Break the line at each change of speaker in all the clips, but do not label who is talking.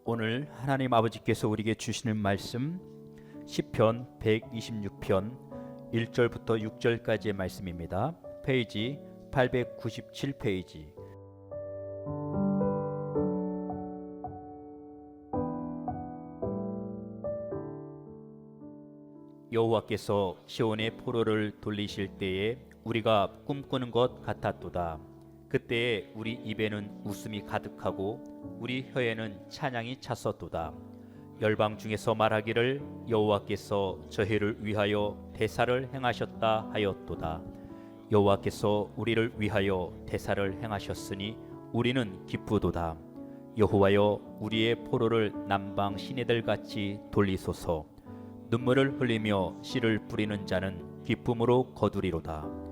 오늘 하나님 아버지께서 우리에게 주시는 말씀 시편 126편 1절부터 6절까지의 말씀입니다. 페이지 897페이지. 여호와께서 시온의 포로를 돌리실 때에 우리가 꿈꾸는 것 같았도다. 그때에 우리 입에는 웃음이 가득하고 우리 혀에는 찬양이 찼었도다. 열방 중에서 말하기를 여호와께서 저희를 위하여 대사를 행하셨다 하였도다. 여호와께서 우리를 위하여 대사를 행하셨으니 우리는 기쁘도다. 여호와여, 우리의 포로를 남방 시내들같이 돌리소서. 눈물을 흘리며 씨를 뿌리는 자는 기쁨으로 거두리로다.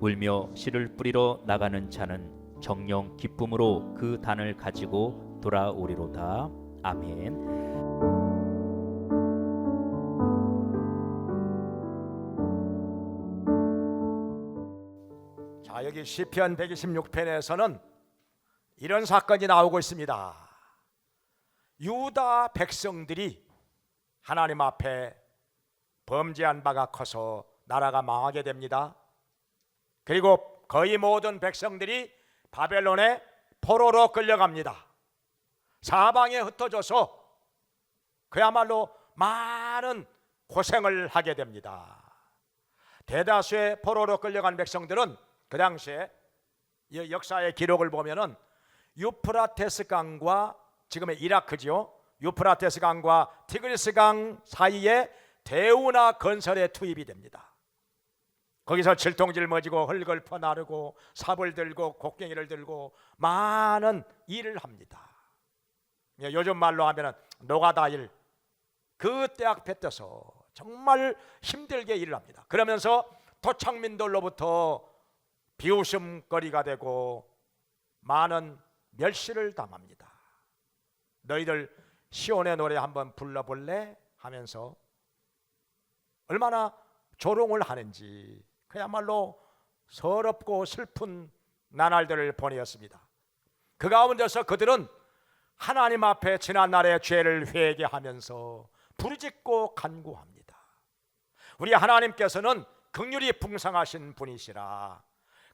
울며 씨를 뿌리러 나가는 자는 정녕 기쁨으로 그 단을 가지고 돌아오리로다. 아멘.
자, 여기 시편 126편에서는 이런 사건이 나오고 있습니다. 유다 백성들이 하나님 앞에 범죄한 바가 커서 나라가 망하게 됩니다. 그리고 거의 모든 백성들이 바벨론의 포로로 끌려갑니다. 사방에 흩어져서 그야말로 많은 고생을 하게 됩니다. 대다수의 포로로 끌려간 백성들은 그 당시에 역사의 기록을 보면은 유프라테스 강과 지금의 이라크지요, 유프라테스 강과 티그리스 강 사이에 대우나 건설에 투입이 됩니다. 거기서 질통 짊어지고 흙을 퍼나르고 삽을 들고 곡괭이를 들고 많은 일을 합니다. 요즘 말로 하면은 노가다일, 그 떼학 뱉어서 정말 힘들게 일을 합니다. 그러면서 토착민들로부터 비웃음거리가 되고 많은 멸시를 당합니다. 너희들 시온의 노래 한번 불러볼래? 하면서 얼마나 조롱을 하는지 그야말로 서럽고 슬픈 나날들을 보내었습니다. 그 가운데서 그들은 하나님 앞에 지난날의 죄를 회개하면서 부르짖고 간구합니다. 우리 하나님께서는 긍휼이 풍성하신 분이시라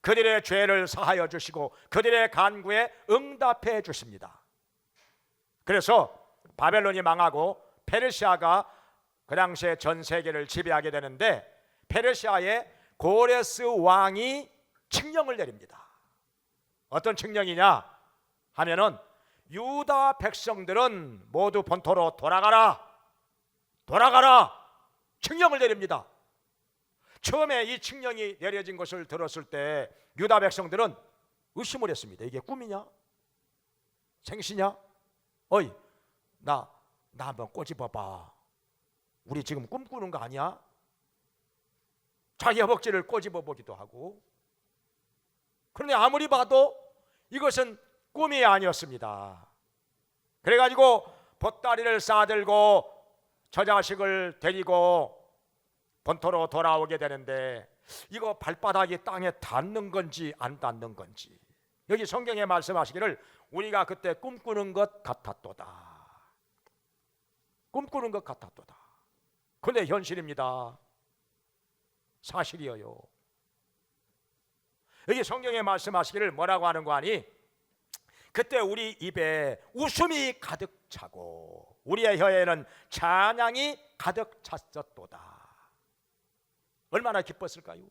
그들의 죄를 사하여 주시고 그들의 간구에 응답해 주십니다. 그래서 바벨론이 망하고 페르시아가 그 당시에 전 세계를 지배하게 되는데 페르시아의 고레스 왕이 칙령을 내립니다. 어떤 칙령이냐 하면은 유다 백성들은 모두 본토로 돌아가라 칙령을 내립니다. 처음에 이 칙령이 내려진 것을 들었을 때 유다 백성들은 의심을 했습니다. 이게 꿈이냐? 생시냐? 어이, 나 한번 꼬집어봐. 우리 지금 꿈꾸는 거 아니야? 자기 허벅지를 꼬집어 보기도 하고. 그런데 아무리 봐도 이것은 꿈이 아니었습니다. 그래가지고 보따리를 싸들고 저 자식을 데리고 본토로 돌아오게 되는데 이거 발바닥이 땅에 닿는 건지 안 닿는 건지, 여기 성경에 말씀하시기를 우리가 그때 꿈꾸는 것 같았도다. 꿈꾸는 것 같았도다. 근데 현실입니다. 사실이에요. 여기 성경에 말씀하시기를 뭐라고 하는 거 아니? 그때 우리 입에 웃음이 가득 차고 우리의 혀에는 찬양이 가득 찼었도다. 얼마나 기뻤을까요?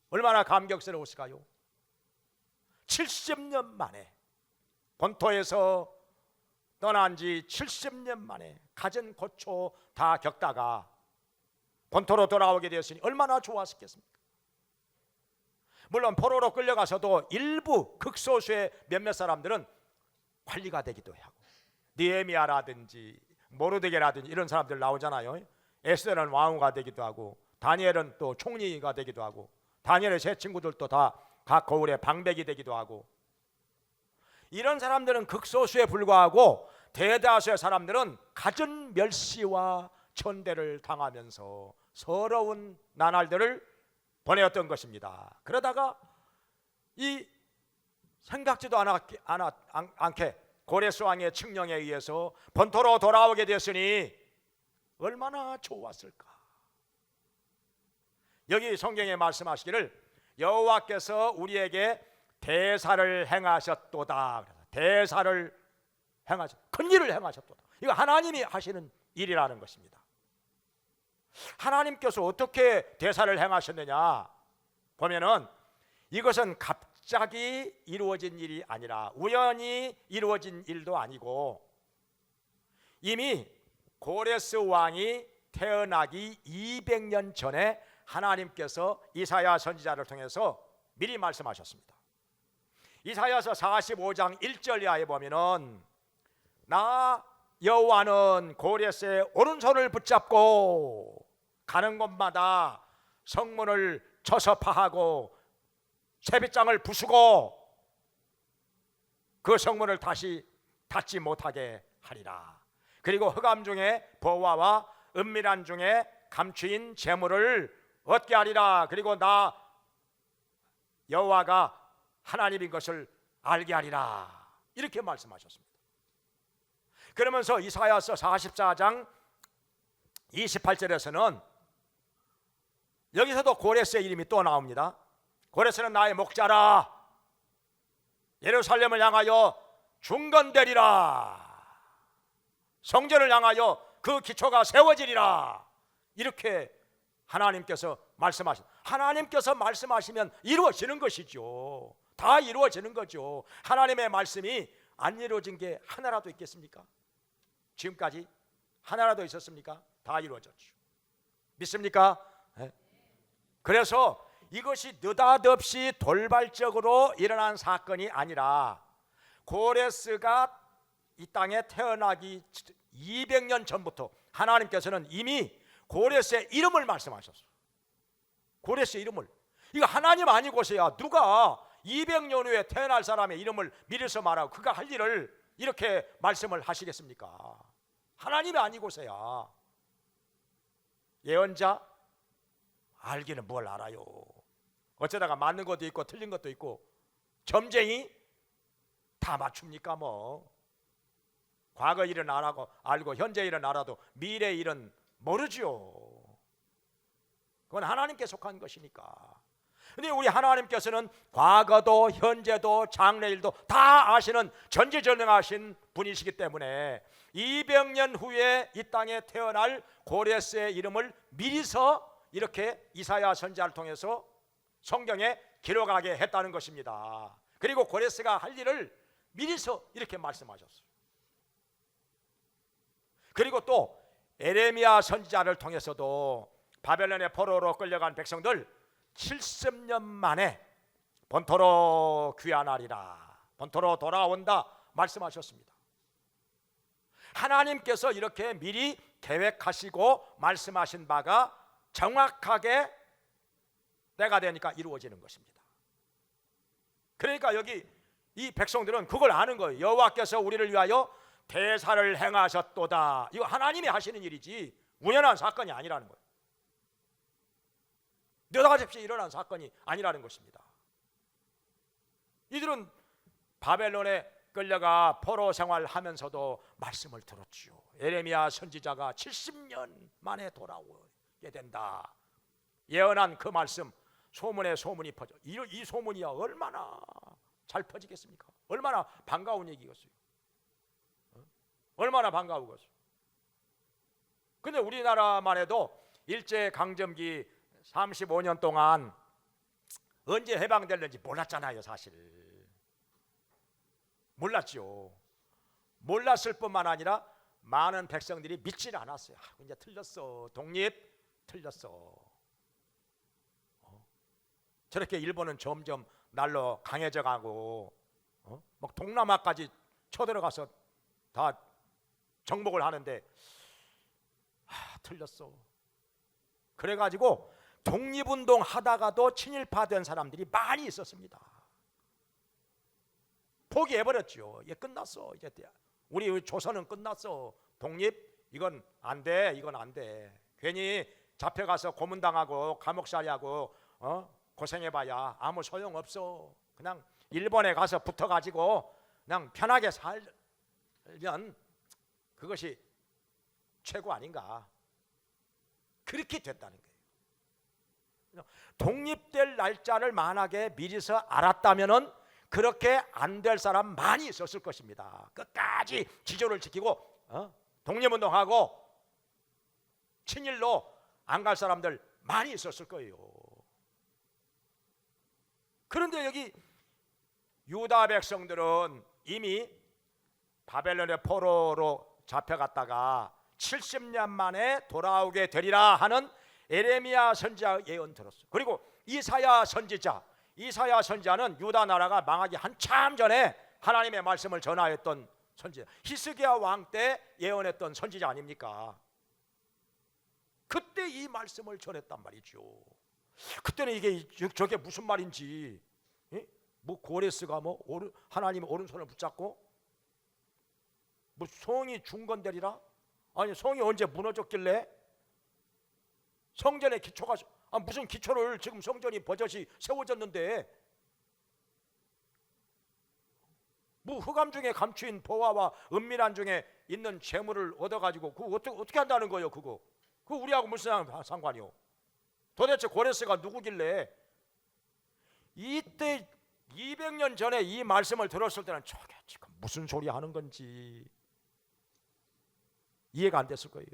얼마나 감격스러웠을까요? 70년 만에 본토에서 떠난 지 70년 만에 갖은 고초 다 겪다가 본토로 돌아오게 되었으니 얼마나 좋았겠습니까? 물론 포로로 끌려가서도 일부 극소수의 몇몇 사람들은 관리가 되기도 하고, 느헤미야라든지 모르드게라든지 이런 사람들 나오잖아요. 에스더는 왕후가 되기도 하고 다니엘은 또 총리가 되기도 하고 다니엘의 세 친구들도 다 각 거울에 방백이 되기도 하고, 이런 사람들은 극소수에 불과하고 대다수의 사람들은 갖은 멸시와 천대를 당하면서 서러운 나날들을 보내었던 것입니다. 그러다가 이 생각지도 않게 고레스 왕의 칙령에 의해서 본토로 돌아오게 되었으니 얼마나 좋았을까. 여기 성경에 말씀하시기를 여호와께서 우리에게 대사를 행하셨도다. 대사를 큰 일을 행하셨도다. 이거 하나님이 하시는 일이라는 것입니다. 하나님께서 어떻게 대사를 행하셨느냐 보면은 이것은 갑자기 이루어진 일이 아니라 우연히 이루어진 일도 아니고 이미 고레스 왕이 태어나기 200년 전에 하나님께서 이사야 선지자를 통해서 미리 말씀하셨습니다. 이사야서 45장 1절 이하에 보면은 나 여호와는 고레스의 오른손을 붙잡고 가는 곳마다 성문을 쳐서 파하고 채빗장을 부수고 그 성문을 다시 닫지 못하게 하리라. 그리고 흑암 중에 보화와 은밀한 중에 감추인 재물을 얻게 하리라. 그리고 나 여호와가 하나님인 것을 알게 하리라. 이렇게 말씀하셨습니다. 그러면서 이사야서 44장 28절에서는 여기서도 고레스의 이름이 또 나옵니다. 고레스는 나의 목자라. 예루살렘을 향하여 중건되리라. 성전을 향하여 그 기초가 세워지리라. 이렇게 하나님께서 말씀하신, 하나님께서 말씀하시면 이루어지는 것이죠. 다 이루어지는 거죠. 하나님의 말씀이 안 이루어진 게 하나라도 있겠습니까? 지금까지 하나라도 있었습니까? 다 이루어졌죠. 믿습니까? 네. 그래서 이것이 느닷없이 돌발적으로 일어난 사건이 아니라 고레스가 이 땅에 태어나기 200년 전부터 하나님께서는 이미 고레스의 이름을 말씀하셨어요. 고레스의 이름을. 이거 하나님 아니고서야 누가 200년 후에 태어날 사람의 이름을 미리서 말하고 그가 할 일을 이렇게 말씀을 하시겠습니까? 하나님이 아니고서야. 예언자 알기는 뭘 알아요. 어쩌다가 맞는 것도 있고 틀린 것도 있고 점쟁이 다 맞춥니까 뭐. 과거 일은 알고 현재 일은 알아도 미래 일은 모르죠. 그건 하나님께 속한 것이니까. 근데 우리 하나님께서는 과거도 현재도 장래일도 다 아시는 전지전능하신 분이시기 때문에 200년 후에 이 땅에 태어날 고레스의 이름을 미리서 이렇게 이사야 선지자를 통해서 성경에 기록하게 했다는 것입니다. 그리고 고레스가 할 일을 미리서 이렇게 말씀하셨어요. 그리고 또 에레미야 선지자를 통해서도 바벨론의 포로로 끌려간 백성들 70년 만에 본토로 귀환하리라, 본토로 돌아온다 말씀하셨습니다. 하나님께서 이렇게 미리 계획하시고 말씀하신 바가 정확하게 때가 되니까 이루어지는 것입니다. 그러니까 여기 이 백성들은 그걸 아는 거예요. 여호와께서 우리를 위하여 대사를 행하셨도다. 이거 하나님이 하시는 일이지 우연한 사건이 아니라는 거예요. 느닷없이 일어난 사건이 아니라는 것입니다. 이들은 바벨론에 끌려가 포로 생활하면서도 말씀을 들었지요. 에레미야 선지자가 70년 만에 돌아오게 된다. 예언한 그 말씀 소문에 소문이 퍼져. 이 소문이야 얼마나 잘 퍼지겠습니까? 얼마나 반가운 얘기겠어요. 얼마나 반가우겠어요. 근데 우리나라만 해도 일제강점기 35년 동안 언제 해방될는지 몰랐잖아요. 사실 몰랐죠. 몰랐을 뿐만 아니라 많은 백성들이 믿질 않았어요. 이제 틀렸어. 독립 틀렸어. 저렇게 일본은 점점 날로 강해져 가고 막 동남아까지 쳐들어가서 다 정복을 하는데 틀렸어. 그래가지고 독립운동 하다가도 친일파된 사람들이 많이 있었습니다. 포기해버렸죠. 이게 끝났어. 이제 우리 조선은 끝났어. 독립 이건 안 돼. 이건 안 돼. 괜히 잡혀가서 고문당하고 감옥살이하고 고생해봐야 아무 소용없어. 그냥 일본에 가서 붙어가지고 그냥 편하게 그것이 최고 아닌가. 그렇게 됐다는 거예요. 독립될 날짜를 만약에 미리서 알았다면은 그렇게 안 될 사람 많이 있었을 것입니다. 끝까지 기조를 지키고 독립운동하고 친일로 안 갈 사람들 많이 있었을 거예요. 그런데 여기 유다 백성들은 이미 바벨론의 포로로 잡혀갔다가 70년 만에 돌아오게 되리라 하는 에레미야 선지자의 예언 들었어요. 그리고 이사야 선지자는 유다 나라가 망하기 한참 전에 하나님의 말씀을 전하였던 선지자, 히스기야 왕 때 예언했던 선지자 아닙니까? 그때 이 말씀을 전했단 말이죠. 그때는 이게 저게 무슨 말인지, 뭐 고레스가 하나님의 오른손을 붙잡고 뭐 성이 중건되리라? 아니, 성이 언제 무너졌길래? 성전의 기초가 무슨 기초를 지금 성전이 버젓이 세워졌는데 뭐 흑암 중에 감추인 보화와 은밀한 중에 있는 재물을 얻어가지고 그거 어떻게 한다는 거예요? 그거 우리하고 무슨 상관이요? 도대체 고레스가 누구길래? 이때 200년 전에 이 말씀을 들었을 때는 저게 지금 무슨 소리 하는 건지 이해가 안 됐을 거예요.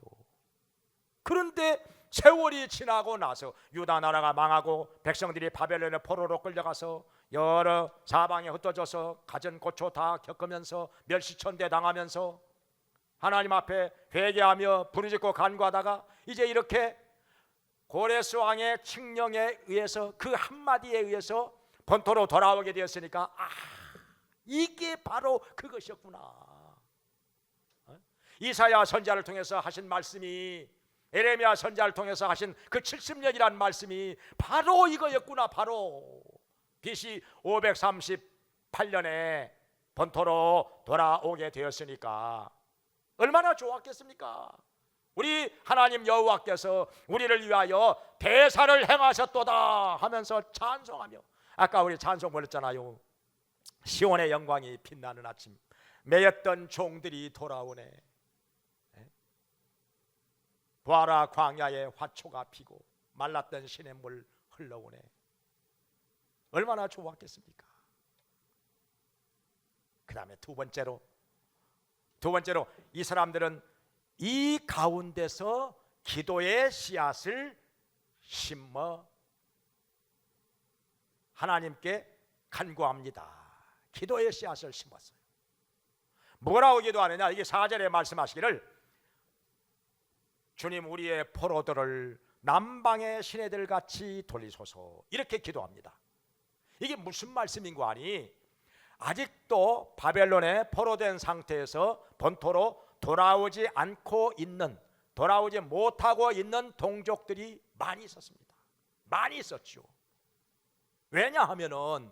그런데 세월이 지나고 나서 유다 나라가 망하고 백성들이 바벨론의 포로로 끌려가서 여러 사방에 흩어져서 가전 고초 다 겪으면서 멸시천대 당하면서 하나님 앞에 회개하며 부르짖고 간구하다가 이제 이렇게 고레스 왕의 칙령에 의해서 그 한마디에 의해서 본토로 돌아오게 되었으니까 이게 바로 그것이었구나. 이사야 선지자를 통해서 하신 말씀이, 에레미야 선지자를 통해서 하신 그 70년이라는 말씀이 바로 이거였구나. 바로 BC 538년에 본토로 돌아오게 되었으니까 얼마나 좋았겠습니까? 우리 하나님 여호와께서 우리를 위하여 대사를 행하셨도다 하면서 찬송하며, 아까 우리 찬송 불렀잖아요. 시온의 영광이 빛나는 아침, 매였던 종들이 돌아오네. 보아라, 광야에 화초가 피고 말랐던 시냇물 흘러오네. 얼마나 좋았겠습니까? 그 다음에 두 번째로 이 사람들은 이 가운데서 기도의 씨앗을 심어 하나님께 간구합니다. 기도의 씨앗을 심었어요. 뭐라고 기도하느냐? 이게 4절에 말씀하시기를 주님, 우리의 포로들을 남방의 시내들 같이 돌리소서, 이렇게 기도합니다. 이게 무슨 말씀인 거 아니? 아직도 바벨론에 포로된 상태에서 본토로 돌아오지 못하고 있는 동족들이 많이 있었습니다. 많이 있었죠. 왜냐하면은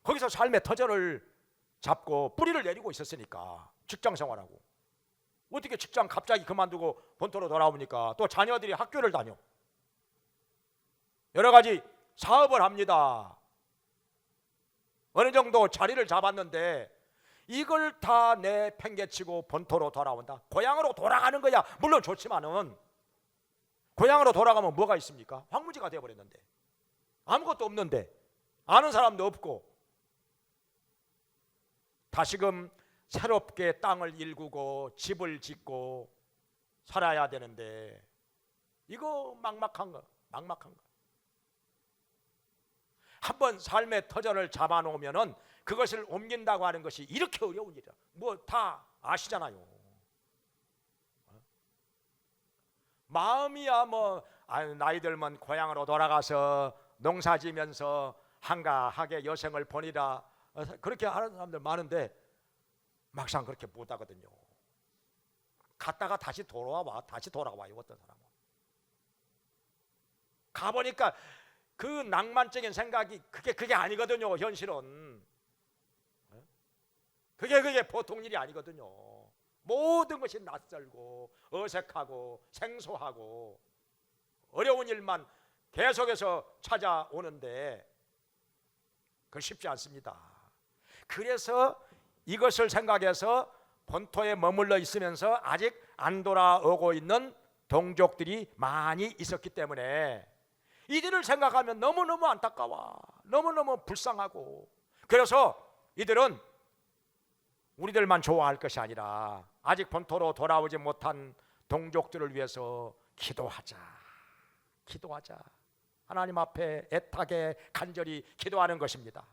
거기서 삶의 터전을 잡고 뿌리를 내리고 있었으니까. 직장 생활하고 어떻게 직장 갑자기 그만두고 본토로 돌아오니까 또 자녀들이 학교를 다녀, 여러 가지 사업을 합니다. 어느 정도 자리를 잡았는데 이걸 다 내팽개치고 본토로 돌아온다. 고향으로 돌아가는 거야 물론 좋지만은 고향으로 돌아가면 뭐가 있습니까? 황무지가 되어버렸는데, 아무것도 없는데, 아는 사람도 없고, 다시금 새롭게 땅을 일구고 집을 짓고 살아야 되는데 이거 막막한 거. 한번 삶의 터전을 잡아놓으면은 그것을 옮긴다고 하는 것이 이렇게 어려운 일이야. 뭐 다 아시잖아요. 마음이야 나이 들면 고향으로 돌아가서 농사지면서 한가하게 여생을 보내라, 그렇게 하는 사람들 많은데 막상 그렇게 못하거든요. 갔다가 다시 돌아와요. 어떤 사람은 가보니까 그 낭만적인 생각이 그게 아니거든요. 현실은 그게 보통 일이 아니거든요. 모든 것이 낯설고 어색하고 생소하고 어려운 일만 계속해서 찾아오는데 그 쉽지 않습니다. 그래서 이것을 생각해서 본토에 머물러 있으면서 아직 안 돌아오고 있는 동족들이 많이 있었기 때문에 이들을 생각하면 너무너무 안타까워, 너무너무 불쌍하고, 그래서 이들은 우리들만 좋아할 것이 아니라 아직 본토로 돌아오지 못한 동족들을 위해서 기도하자, 기도하자, 하나님 앞에 애타게 간절히 기도하는 것입니다.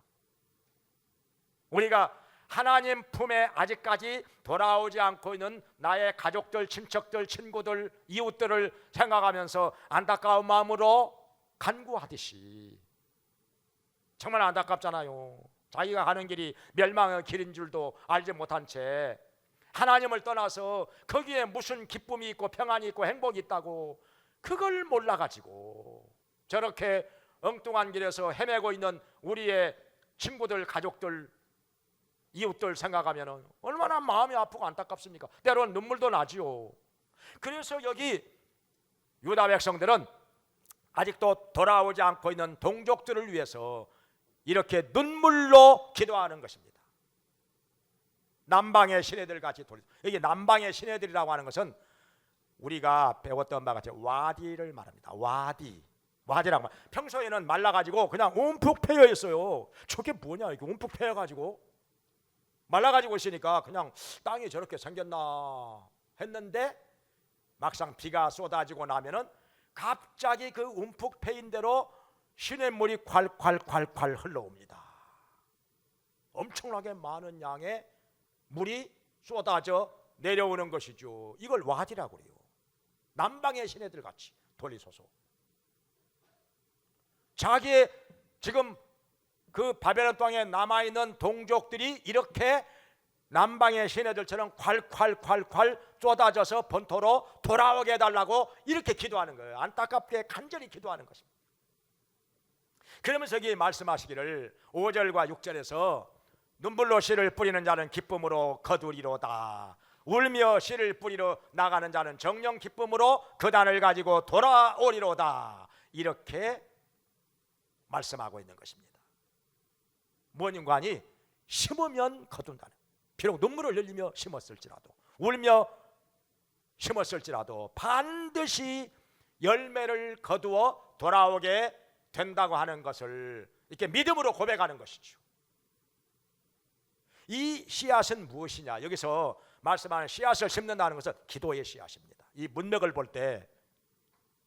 우리가 하나님 품에 아직까지 돌아오지 않고 있는 나의 가족들, 친척들, 친구들, 이웃들을 생각하면서 안타까운 마음으로 간구하듯이, 정말 안타깝잖아요. 자기가 가는 길이 멸망의 길인 줄도 알지 못한 채 하나님을 떠나서 거기에 무슨 기쁨이 있고 평안이 있고 행복이 있다고 그걸 몰라가지고 저렇게 엉뚱한 길에서 헤매고 있는 우리의 친구들, 가족들, 이웃들 생각하면 얼마나 마음이 아프고 안타깝습니까? 때로는 눈물도 나지요. 그래서 여기 유다 백성들은 아직도 돌아오지 않고 있는 동족들을 위해서 이렇게 눈물로 기도하는 것입니다. 남방의 시내들 같이 여기 남방의 시내들이라고 하는 것은 우리가 배웠던 바와 같이 와디를 말합니다. 와디라고 말. 평소에는 말라가지고 그냥 움푹 패여 있어요. 저게 뭐냐, 이게 움푹 패여가지고 말라가지고 있으니까 그냥 땅이 저렇게 생겼나 했는데 막상 비가 쏟아지고 나면은 갑자기 그 움푹 패인 대로 시냇물이 콸콸콸콸 흘러옵니다. 엄청나게 많은 양의 물이 쏟아져 내려오는 것이죠. 이걸 와디라고 그래요. 남방의 시내들 같이 돌리소서. 자기의 지금 그 바벨론 땅에 남아있는 동족들이 이렇게 남방의 시내들처럼 콸콸콸콸 쏟아져서 본토로 돌아오게 해달라고 이렇게 기도하는 거예요. 안타깝게 간절히 기도하는 것입니다. 그러면서 여기 말씀하시기를 5절과 6절에서 눈물로 씨를 뿌리는 자는 기쁨으로 거두리로다. 울며 씨를 뿌리러 나가는 자는 정령 기쁨으로 그 단을 가지고 돌아오리로다. 이렇게 말씀하고 있는 것입니다. 뭐님관이 심으면 거둔다는, 비록 눈물을 흘리며 심었을지라도, 울며 심었을지라도 반드시 열매를 거두어 돌아오게 된다고 하는 것을 이렇게 믿음으로 고백하는 것이죠. 이 씨앗은 무엇이냐? 여기서 말씀하는 씨앗을 심는다는 것은 기도의 씨앗입니다. 이 문맥을 볼 때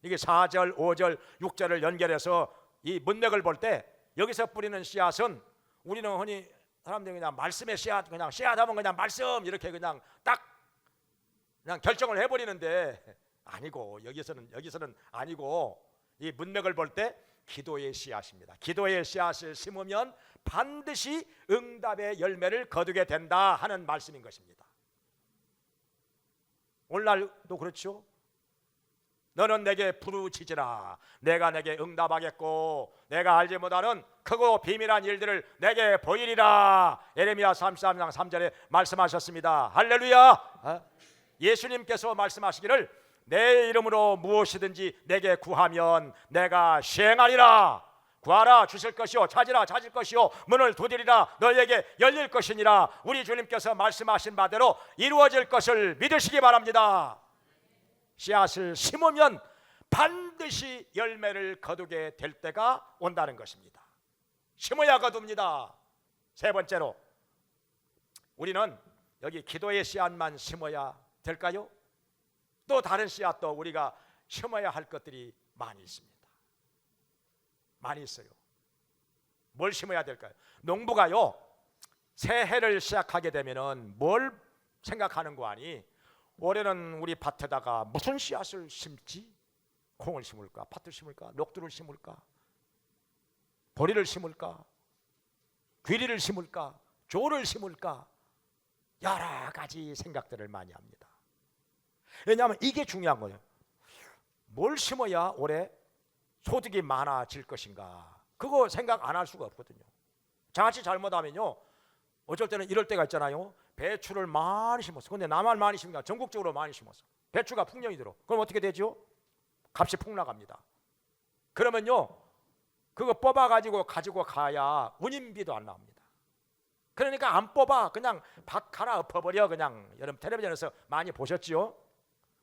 이게 4절, 5절, 6절을 연결해서 이 문맥을 볼 때 여기서 뿌리는 씨앗은 우리는 흔히 사람들이 그냥 말씀의 씨앗, 그냥 씨앗하면 그냥 말씀 이렇게 그냥 딱 그냥 결정을 해버리는데 아니고, 여기서는 아니고 이 문맥을 볼 때 기도의 씨앗입니다. 기도의 씨앗을 심으면 반드시 응답의 열매를 거두게 된다 하는 말씀인 것입니다. 오늘날도 그렇죠. 너는 내게 부르짖으라. 내가 내게 응답하겠고 내가 알지 못하는 크고 비밀한 일들을 내게 보이리라. 예레미야 33장 3절에 말씀하셨습니다. 할렐루야. 예수님께서 말씀하시기를 내 이름으로 무엇이든지 내게 구하면 내가 시행하리라. 구하라 주실 것이요, 찾으라 찾을 것이요, 문을 두드리라 너희에게 열릴 것이니라. 우리 주님께서 말씀하신 바대로 이루어질 것을 믿으시기 바랍니다. 씨앗을 심으면 반드시 열매를 거두게 될 때가 온다는 것입니다. 심어야 거둡니다. 세 번째로, 우리는 여기 기도의 씨앗만 심어야 될까요? 또 다른 씨앗도 우리가 심어야 할 것들이 많이 있습니다. 많이 있어요. 뭘 심어야 될까요? 농부가요, 새해를 시작하게 되면은 뭘 생각하는 거 아니? 올해는 우리 밭에다가 무슨 씨앗을 심지? 콩을 심을까? 팥을 심을까? 녹두를 심을까? 보리를 심을까? 귀리를 심을까? 조를 심을까? 여러 가지 생각들을 많이 합니다. 왜냐하면 이게 중요한 거예요. 뭘 심어야 올해 소득이 많아질 것인가? 그거 생각 안 할 수가 없거든요. 자칫 잘못하면요, 어쩔 때는 이럴 때가 있잖아요. 배추를 많이 심었어. 근데 나만 많이 심으니까 전국적으로 많이 심었어. 배추가 풍년이 들어. 그럼 어떻게 되죠? 값이 폭 나갑니다. 그러면요, 그거 뽑아가지고 가지고 가야 운임비도 안 나옵니다. 그러니까 안 뽑아. 그냥 밭 갈아엎어버려. 그냥 여러분 텔레비전에서 많이 보셨지요?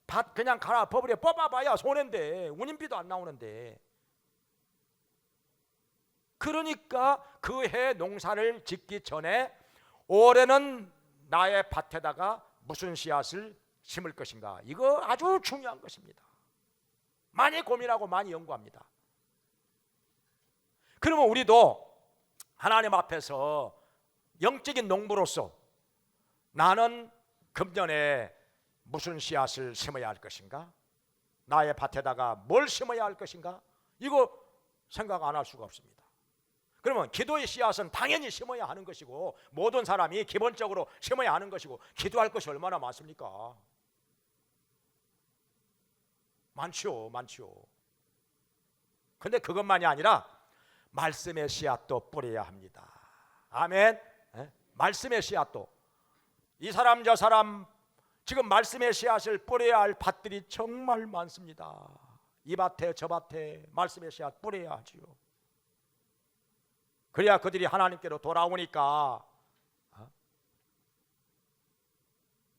밭 그냥 갈아엎어버려. 뽑아봐야 손해인데 운임비도 안 나오는데. 그러니까 그 해 농사를 짓기 전에 올해는 나의 밭에다가 무슨 씨앗을 심을 것인가, 이거 아주 중요한 것입니다. 많이 고민하고 많이 연구합니다. 그러면 우리도 하나님 앞에서 영적인 농부로서 나는 금년에 무슨 씨앗을 심어야 할 것인가, 나의 밭에다가 뭘 심어야 할 것인가, 이거 생각 안 할 수가 없습니다. 그러면 기도의 씨앗은 당연히 심어야 하는 것이고, 모든 사람이 기본적으로 심어야 하는 것이고, 기도할 것이 얼마나 많습니까? 많죠. 근데 그것만이 아니라 말씀의 씨앗도 뿌려야 합니다. 아멘. 말씀의 씨앗도, 이 사람 저 사람 지금 말씀의 씨앗을 뿌려야 할 밭들이 정말 많습니다. 이 밭에 저 밭에 말씀의 씨앗 뿌려야 하지요. 그래야 그들이 하나님께로 돌아오니까,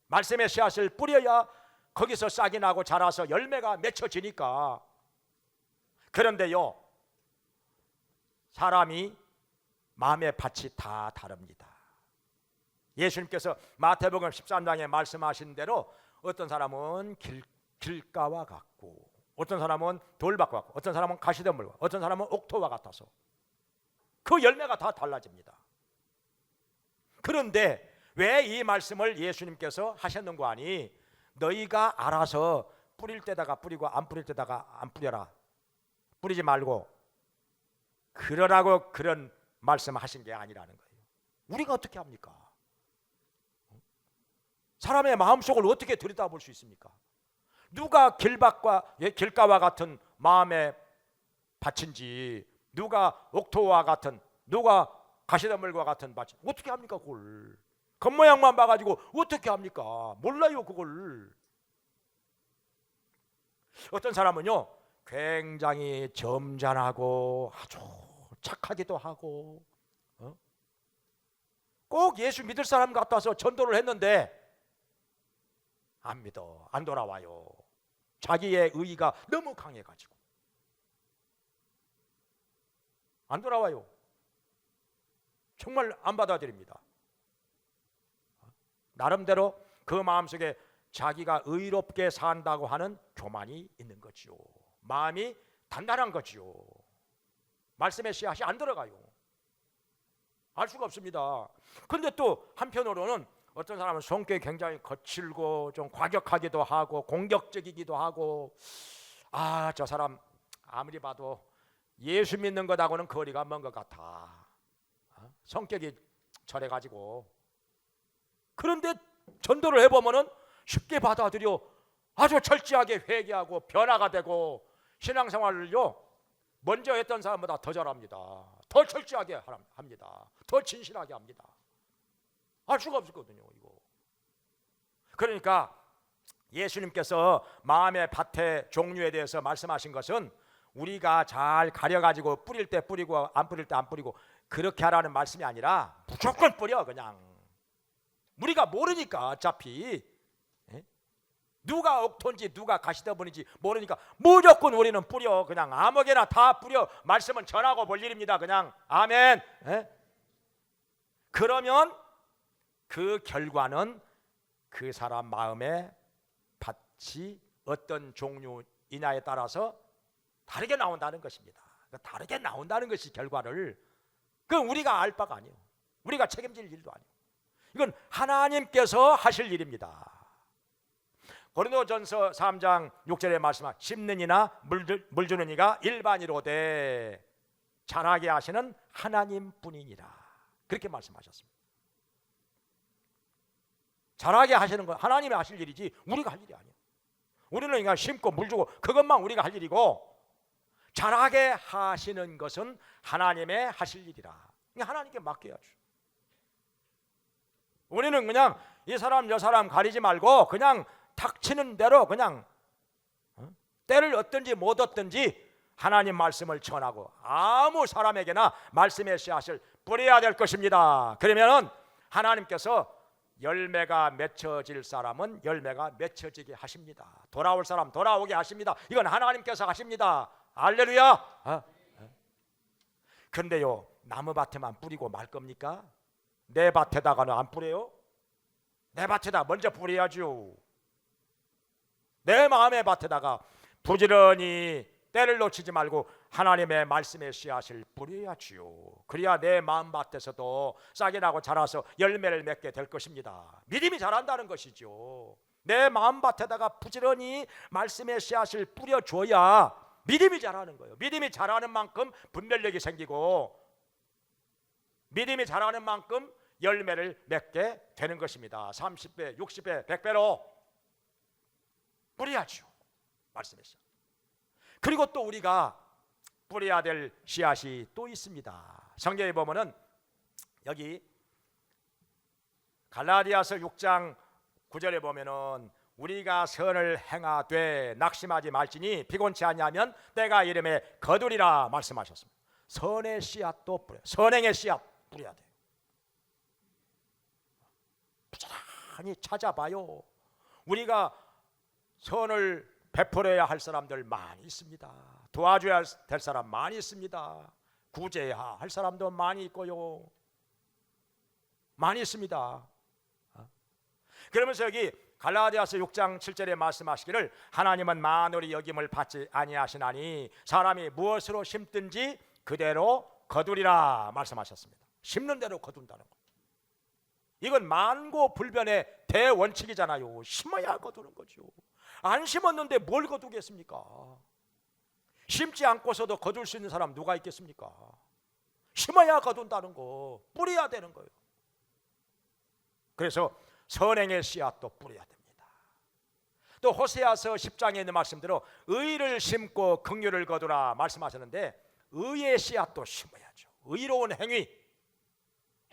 말씀의 씨앗을 뿌려야 거기서 싹이 나고 자라서 열매가 맺혀지니까. 그런데요, 사람이 마음의 밭이 다 다릅니다. 예수님께서 마태복음 13장에 말씀하신 대로 어떤 사람은 길가와 같고, 어떤 사람은 돌밭과 같고, 어떤 사람은 가시덤불과, 어떤 사람은 옥토와 같아서 그 열매가 다 달라집니다. 그런데 왜 이 말씀을 예수님께서 하셨는고 하니, 너희가 알아서 뿌릴 때다가 뿌리고 안 뿌릴 때다가 안 뿌려라, 뿌리지 말고 그러라고 그런 말씀을 하신 게 아니라는 거예요. 우리가 어떻게 합니까? 사람의 마음속을 어떻게 들여다볼 수 있습니까? 누가 길가와 같은 마음의 밭인지, 누가 옥토와 같은, 누가 가시덤불과 같은 밭이, 어떻게 합니까? 그걸 겉모양만 봐가지고 어떻게 합니까? 몰라요 그걸. 어떤 사람은요 굉장히 점잖하고 아주 착하기도 하고, 꼭 예수 믿을 사람 같아서 전도를 했는데 안 믿어, 안 돌아와요. 자기의 의의가 너무 강해가지고 안 돌아와요. 정말 안 받아들입니다. 나름대로 그 마음속에 자기가 의롭게 산다고 하는 교만이 있는 거지요. 마음이 단단한 거지요. 말씀의 씨앗이 안 들어가요. 알 수가 없습니다. 근데 또 한편으로는 어떤 사람은 성격이 굉장히 거칠고 좀 과격하기도 하고 공격적이기도 하고, 아, 저 사람 아무리 봐도 예수 믿는 것하고는 거리가 먼 것 같아. 성격이 저래가지고. 그런데 전도를 해보면은 쉽게 받아들여 아주 철저하게 회개하고 변화가 되고, 신앙생활을요 먼저 했던 사람보다 더 잘합니다. 더 철저하게 합니다. 더 진실하게 합니다. 알 수가 없었거든요 이거. 그러니까 예수님께서 마음의 밭의 종류에 대해서 말씀하신 것은 우리가 잘 가려가지고 뿌릴 때 뿌리고 안 뿌릴 때 안 뿌리고 그렇게 하라는 말씀이 아니라 무조건 뿌려. 그냥 우리가 모르니까, 어차피 누가 옥토인지 누가 가시덤불인지 모르니까 무조건 우리는 뿌려. 그냥 아무개나 다 뿌려. 말씀은 전하고 볼 일입니다. 그냥. 아멘. 그러면 그 결과는 그 사람 마음의 밭이 어떤 종류이냐에 따라서 다르게 나온다는 것입니다. 다르게 나온다는 것이 결과를, 그건 우리가 알 바가 아니에요. 우리가 책임질 일도 아니에요. 이건 하나님께서 하실 일입니다. 고린도전서 3장 6절에 말씀한 심는 이나 물 주는 이가 일반이로되 자라게 하시는 하나님뿐이니라, 그렇게 말씀하셨습니다. 자라게 하시는 건 하나님이 하실 일이지 우리가 할 일이 아니에요. 우리는 그냥 심고 물 주고 그것만 우리가 할 일이고, 자라게 하시는 것은 하나님의 하실 일이라. 하나님께 맡겨야죠. 우리는 그냥 이 사람 저 사람 가리지 말고 그냥 닥치는 대로 그냥 때를 얻든지 못 얻든지 하나님 말씀을 전하고 아무 사람에게나 말씀의 씨앗을 뿌려야 될 것입니다. 그러면은 하나님께서 열매가 맺혀질 사람은 열매가 맺혀지게 하십니다. 돌아올 사람 돌아오게 하십니다. 이건 하나님께서 하십니다. 할렐루야. 그런데요, 나무밭에만 뿌리고 말 겁니까? 내 밭에다가는 안 뿌려요? 내 밭에다 먼저 뿌려야죠. 내 마음의 밭에다가 부지런히 때를 놓치지 말고 하나님의 말씀의 씨앗을 뿌려야지요. 그래야 내 마음 밭에서도 싹이 나고 자라서 열매를 맺게 될 것입니다. 믿음이 자란다는 것이죠. 내 마음 밭에다가 부지런히 말씀의 씨앗을 뿌려줘야 믿음이 자라는 거예요. 믿음이 자라는 만큼 분별력이 생기고 믿음이 자라는 만큼 열매를 맺게 되는 것입니다. 30배, 60배, 100배로 뿌려야죠. 말씀의 씨앗. 그리고 또 우리가 뿌려야 될 씨앗이 또 있습니다. 성경에 보면은 여기 갈라디아서 6장 9절에 보면은 우리가 선을 행하되 낙심하지 말지니 피곤치 아니하면 때가 이름에 거두리라 말씀하셨습니다. 선의 씨앗도 뿌려, 선행의 씨앗 뿌려야 돼요. 부지런히 찾아봐요. 우리가 선을 베풀어야 할 사람들 많이 있습니다. 도와줘야 될 사람 많이 있습니다. 구제해야 할 사람도 많이 있고요. 많이 있습니다. 그러면서 여기 갈라디아서 6장 7절에 말씀하시기를 하나님은 만월이 여김을 받지 아니하시나니 사람이 무엇으로 심든지 그대로 거두리라 말씀하셨습니다. 심는 대로 거둔다는 것. 이건 만고불변의 대원칙이잖아요. 심어야 거두는 거죠. 안 심었는데 뭘 거두겠습니까? 심지 않고서도 거둘 수 있는 사람 누가 있겠습니까? 심어야 거둔다는 거, 뿌려야 되는 거예요. 그래서 선행의 씨앗도 뿌려야 됩니다. 또 호세아서 10장에 있는 말씀대로 의를 심고 긍휼을 거두라 말씀하셨는데 의의 씨앗도 심어야죠. 의로운 행위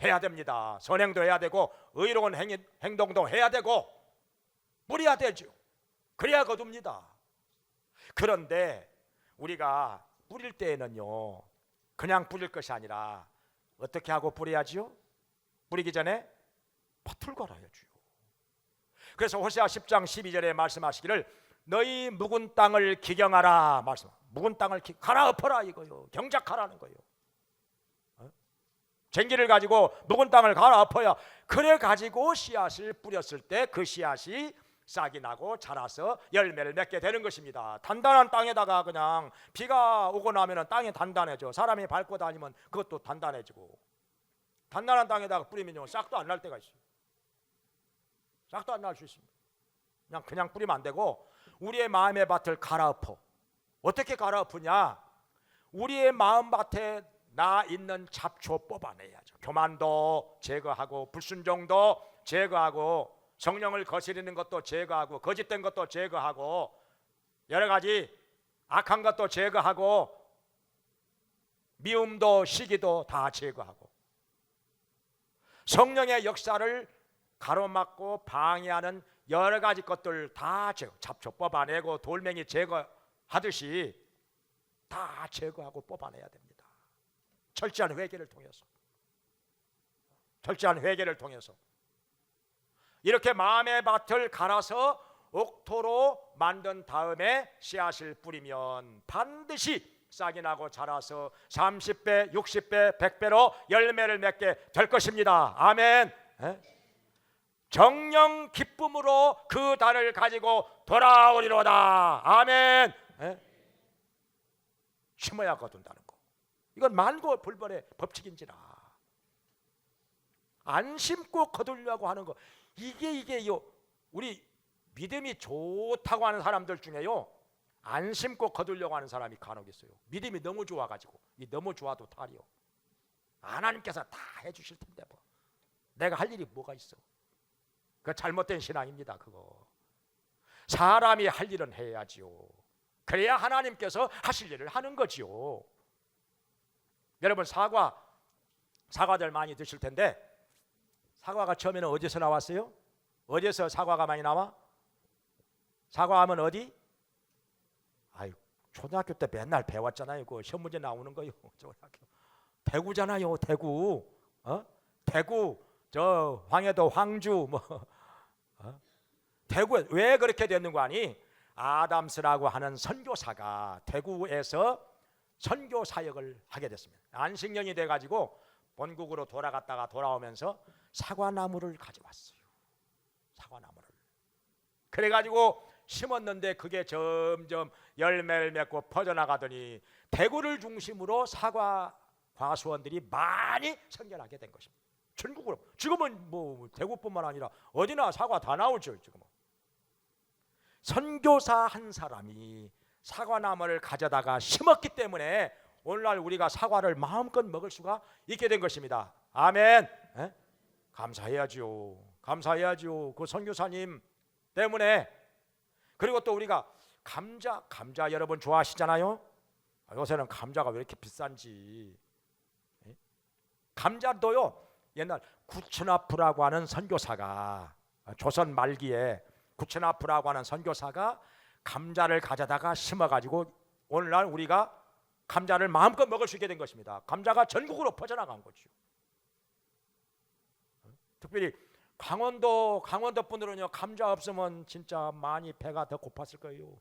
해야 됩니다. 선행도 해야 되고 의로운 행동도 해야 되고 뿌려야 되죠. 그래야 거둡니다. 그런데 우리가 뿌릴 때에는요, 그냥 뿌릴 것이 아니라 어떻게 하고 뿌려야지요? 뿌리기 전에 밭을 갈아야지요. 그래서 호세아 10장 12절에 말씀하시기를 너희 묵은 땅을 기경하라 말씀. 묵은 땅을 갈아엎어라 이거요. 경작하라는 거예요. 쟁기를 가지고 묵은 땅을 갈아엎어야 그래 가지고 씨앗을 뿌렸을 때 그 씨앗이 싹이 나고 자라서 열매를 맺게 되는 것입니다. 단단한 땅에다가 그냥 비가 오고 나면 땅이 단단해져. 사람이 밟고 다니면 그것도 단단해지고. 단단한 땅에다가 뿌리면요 싹도 안 날 때가 있어요. 싹도 안 날 수 있습니다. 그냥 뿌리면 안 되고 우리의 마음의 밭을 갈아엎어. 어떻게 갈아엎으냐? 우리의 마음 밭에 나 있는 잡초 뽑아내야죠. 교만도 제거하고 불순종도 제거하고 성령을 거스르는 것도 제거하고 거짓된 것도 제거하고 여러 가지 악한 것도 제거하고 미움도 시기도 다 제거하고 성령의 역사를 가로막고 방해하는 여러 가지 것들 다 잡초 뽑아내고 돌멩이 제거하듯이 다 제거하고 뽑아내야 됩니다. 철저한 회개를 통해서 이렇게 마음의 밭을 갈아서 옥토로 만든 다음에 씨앗을 뿌리면 반드시 싹이 나고 자라서 30배, 60배, 100배로 열매를 맺게 될 것입니다. 아멘. 정령 기쁨으로 그 달을 가지고 돌아오리로다. 아멘. 심어야 거둔다는 거. 이건 만고불변의 법칙인지라. 안 심고 거두려고 하는 거. 이게요. 우리 믿음이 좋다고 하는 사람들 중에요. 안 심고 거두려고 하는 사람이 간혹 있어요. 믿음이 너무 좋아가지고. 이 너무 좋아도 탈이요. 하나님께서 다 해주실 텐데 뭐. 내가 할 일이 뭐가 있어. 그 잘못된 신앙입니다. 그거. 사람이 할 일은 해야지요. 그래야 하나님께서 하실 일을 하는 거지요. 여러분 사과들 많이 드실 텐데 사과가 처음에는 어디서 나왔어요? 어디서 사과가 많이 나와? 사과하면 어디? 아유, 초등학교 때 맨날 배웠잖아요. 그 시험 문제 나오는 거요. 대구잖아요. 대구. 대구 저 황해도 황주 뭐 대구에 왜 그렇게 됐는 거 아니? 아담스라고 하는 선교사가 대구에서 선교 사역을 하게 됐습니다. 안식년이 돼가지고 본국으로 돌아갔다가 돌아오면서 사과나무를 가져왔어요. 사과나무를. 그래가지고 심었는데 그게 점점 열매를 맺고 퍼져나가더니 대구를 중심으로 사과 과수원들이 많이 생겨나게 된 것입니다. 전국으로. 지금은 뭐 대구뿐만 아니라 어디나 사과 다 나오죠. 지금은. 선교사 한 사람이 사과나무를 가져다가 심었기 때문에 오늘날 우리가 사과를 마음껏 먹을 수가 있게 된 것입니다. 아멘. 에? 감사해야지요. 감사해야지요. 그 선교사님 때문에. 그리고 또 우리가 감자 여러분 좋아하시잖아요. 요새는 감자가 왜 이렇게 비싼지. 에? 감자도요. 옛날 구춘아프라고 하는 선교사가 조선 말기에 구춘아프라고 하는 선교사가 감자를 가져다가 심어가지고 오늘날 우리가 감자를 마음껏 먹을 수 있게 된 것입니다. 감자가 전국으로 퍼져나간 거죠. 특별히 강원도 분들은요 감자 없으면 진짜 많이 배가 더 고팠을 거예요.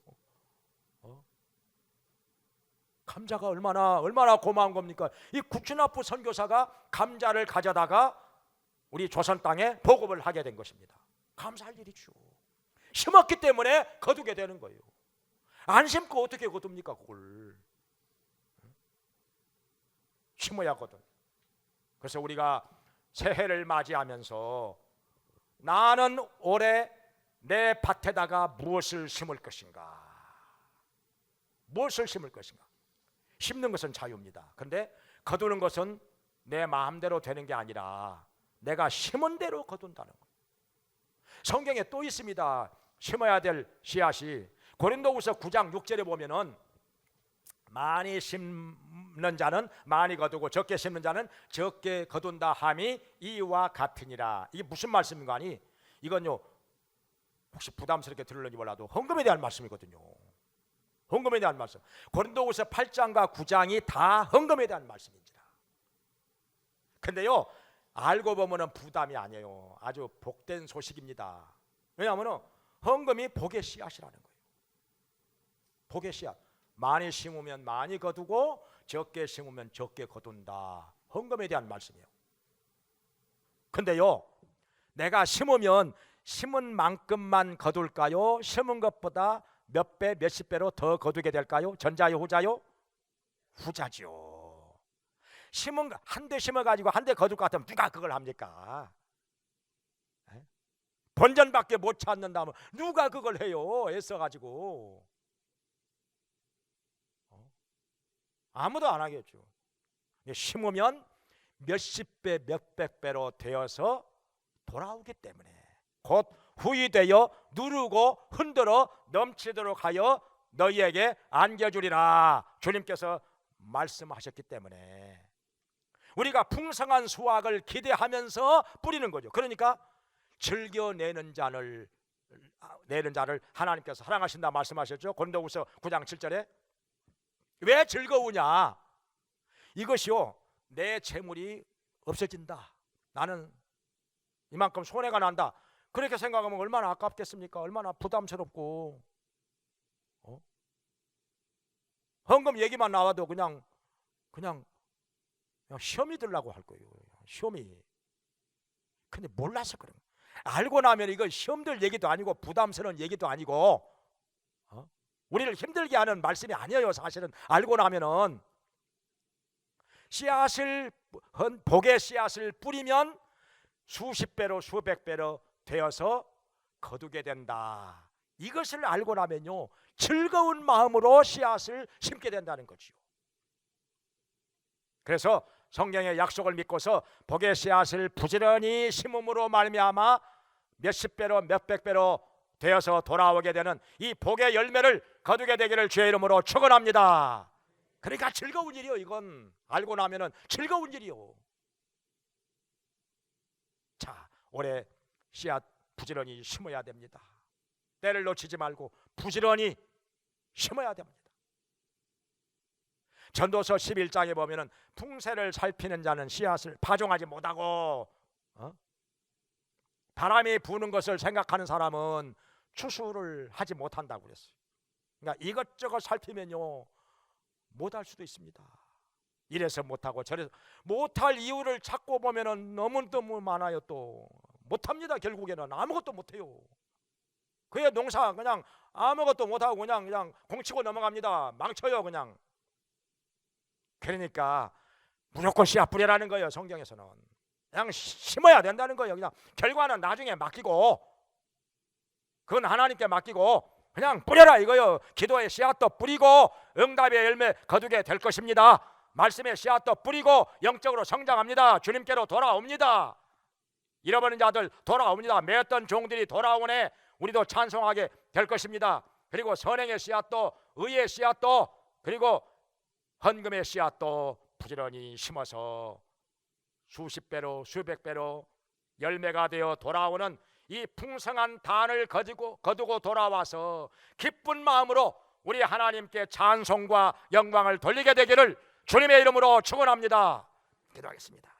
감자가 얼마나 고마운 겁니까? 이 구춘아프 선교사가 감자를 가져다가 우리 조선 땅에 보급을 하게 된 것입니다. 감사할 일이죠. 심었기 때문에 거두게 되는 거예요. 안 심고 어떻게 거둡니까 그걸? 심어야거든. 그래서 우리가 새해를 맞이하면서 나는 올해 내 밭에다가 무엇을 심을 것인가? 무엇을 심을 것인가? 심는 것은 자유입니다. 그런데 거두는 것은 내 마음대로 되는 게 아니라 내가 심은 대로 거둔다는 거예요. 성경에 또 있습니다. 심어야 될 씨앗이 고린도후서 9장 6절에 보면은 많이 심는 자는 많이 거두고 적게 심는 자는 적게 거둔다 함이 이와 같으니라. 이게 무슨 말씀인가 하니 이건요 혹시 부담스럽게 들을는지 몰라도 헌금에 대한 말씀이거든요. 헌금에 대한 말씀. 고린도후서 8장과 9장이 다 헌금에 대한 말씀입니다. 근데요 알고 보면은 부담이 아니에요. 아주 복된 소식입니다. 왜냐하면 헌금이 복의 씨앗이라는 거예요. 복의 씨앗. 많이 심으면 많이 거두고 적게 심으면 적게 거둔다. 헌금에 대한 말씀이에요. 근데요 내가 심으면 심은 만큼만 거둘까요? 심은 것보다 몇 배, 몇십 배로 더 거두게 될까요? 전자요, 후자요? 후자죠. 심은 한 대 심어가지고 한 대 거둘 것 같으면 누가 그걸 합니까? 본전밖에 못 찾는다면 누가 그걸 해요? 애써가지고 아무도 안 하겠죠. 심으면 몇십 배, 몇백 배로 되어서 돌아오기 때문에 곧 후이되어 누르고 흔들어 넘치도록 하여 너희에게 안겨주리라. 주님께서 말씀하셨기 때문에 우리가 풍성한 수확을 기대하면서 뿌리는 거죠. 그러니까 즐겨내는 자를 하나님께서 사랑하신다 말씀하셨죠. 고린도후서 9장 7절에 왜 즐거우냐? 이것이요 내 재물이 없어진다. 나는 이만큼 손해가 난다. 그렇게 생각하면 얼마나 아깝겠습니까? 얼마나 부담스럽고 헌금 얘기만 나와도 그냥 시험이 들라고 할 거예요. 시험이. 근데 몰라서 그런 거예요. 알고 나면 이거 시험들 얘기도 아니고 부담스러운 얘기도 아니고 우리를 힘들게 하는 말씀이 아니에요. 사실은 알고 나면은 복의 씨앗을 뿌리면 수십 배로 수백 배로 되어서 거두게 된다. 이것을 알고 나면요 즐거운 마음으로 씨앗을 심게 된다는 거지요. 그래서 성경의 약속을 믿고서 복의 씨앗을 부지런히 심음으로 말미암아 몇십 배로 몇백 배로 되어서 돌아오게 되는 이 복의 열매를 거두게 되기를 주의 이름으로 축원합니다. 그러니까 즐거운 일이요. 이건 알고 나면은 즐거운 일이요. 자, 올해 씨앗 부지런히 심어야 됩니다. 때를 놓치지 말고 부지런히 심어야 됩니다. 전도서 11장에 보면은 풍세를 살피는 자는 씨앗을 파종하지 못하고 바람이 부는 것을 생각하는 사람은 추수를 하지 못한다고 그랬어요. 그러니까 이것저것 살피면요 못할 수도 있습니다. 이래서 못하고 저래서 못할 이유를 찾고 보면은 너무 많아요. 또 못합니다. 결국에는 아무것도 못해요. 그의 농사 그냥 아무것도 못하고 그냥 공치고 넘어갑니다. 망쳐요 그냥. 그러니까 무조건 씨앗 뿌리라는 거예요. 성경에서는 그냥 심어야 된다는 거예요. 그냥 결과는 나중에 맡기고, 그건 하나님께 맡기고 그냥 뿌려라 이거요. 기도의 씨앗도 뿌리고 응답의 열매 거두게 될 것입니다. 말씀의 씨앗도 뿌리고 영적으로 성장합니다. 주님께로 돌아옵니다. 잃어버린 자들 돌아옵니다. 매었던 종들이 돌아오네 우리도 찬송하게 될 것입니다. 그리고 선행의 씨앗도 의의 씨앗도 그리고 헌금의 씨앗도 부지런히 심어서 수십 배로 수백 배로 열매가 되어 돌아오는 이 풍성한 단을 거두고 돌아와서 기쁜 마음으로 우리 하나님께 찬송과 영광을 돌리게 되기를 주님의 이름으로 축원합니다. 기도하겠습니다.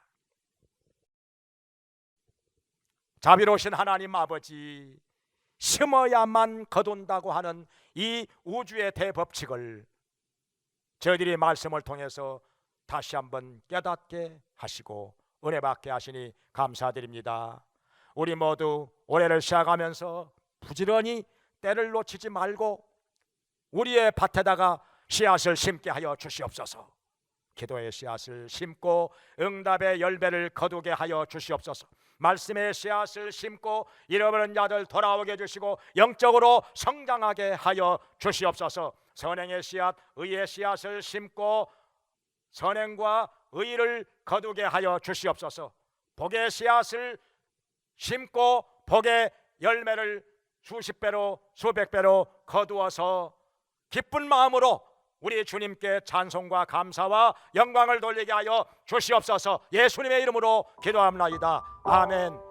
자비로우신 하나님 아버지, 심어야만 거둔다고 하는 이 우주의 대법칙을 저희들이 말씀을 통해서 다시 한번 깨닫게 하시고 은혜 받게 하시니 감사드립니다. 우리 모두 올해를 시작하면서 부지런히 때를 놓치지 말고 우리의 밭에다가 씨앗을 심게 하여 주시옵소서. 기도의 씨앗을 심고 응답의 열매를 거두게 하여 주시옵소서. 말씀의 씨앗을 심고 잃어버린 자들 돌아오게 해주시고 영적으로 성장하게 하여 주시옵소서. 선행의 씨앗, 의의 씨앗을 심고 선행과 의를 거두게 하여 주시옵소서. 복의 씨앗을 심고 복의 열매를 수십 배로 수백 배로 거두어서 기쁜 마음으로 우리 주님께 찬송과 감사와 영광을 돌리게 하여 주시옵소서. 예수님의 이름으로 기도합나이다. 아멘.